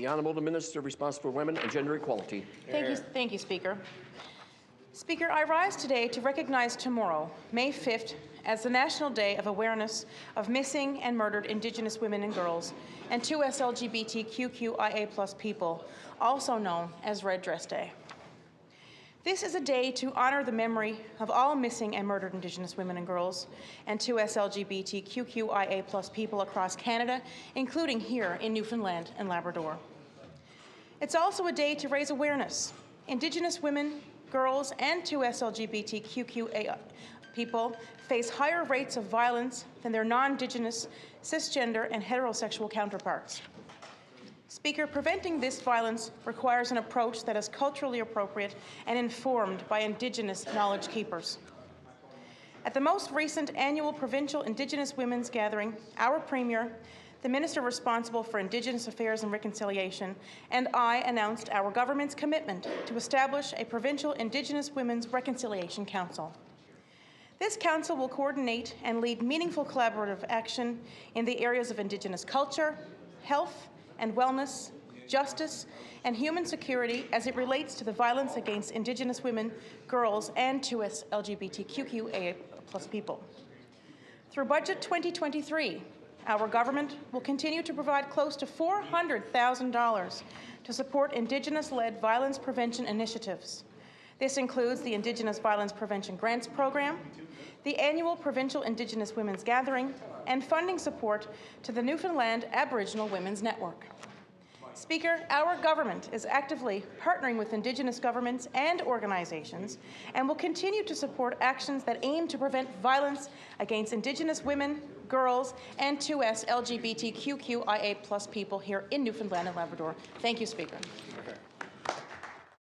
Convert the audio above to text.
Honourable the Minister responsible for Women and Gender Equality. Thank you, Speaker. Speaker, I rise today to recognize tomorrow, May 5th, as the National Day of Awareness of Missing and Murdered Indigenous Women and Girls and 2S LGBTQIA+ people, also known as Red Dress Day. This is a day to honour the memory of all missing and murdered Indigenous women and girls and 2S LGBTQIA+ people across Canada, including here in Newfoundland and Labrador. It's also a day to raise awareness. Indigenous women, girls, and 2S LGBTQIA people face higher rates of violence than their non-Indigenous, cisgender, and heterosexual counterparts. Speaker, preventing this violence requires an approach that is culturally appropriate and informed by Indigenous knowledge keepers. At the most recent annual Provincial Indigenous Women's Gathering, our Premier, the Minister responsible for Indigenous Affairs and Reconciliation, and I announced our government's commitment to establish a Provincial Indigenous Women's Reconciliation Council. This council will coordinate and lead meaningful collaborative action in the areas of Indigenous culture, health and wellness, justice, and human security as it relates to the violence against Indigenous women, girls, and 2S LGBTQIA+ people. Through Budget 2023, our government will continue to provide close to $400,000 to support Indigenous-led violence prevention initiatives. This includes the Indigenous Violence Prevention Grants Program, the annual Provincial Indigenous Women's Gathering, and funding support to the Newfoundland Aboriginal Women's Network. Speaker, our government is actively partnering with Indigenous governments and organizations and will continue to support actions that aim to prevent violence against Indigenous women, girls, and 2S LGBTQIA+ people here in Newfoundland and Labrador. Thank you, Speaker.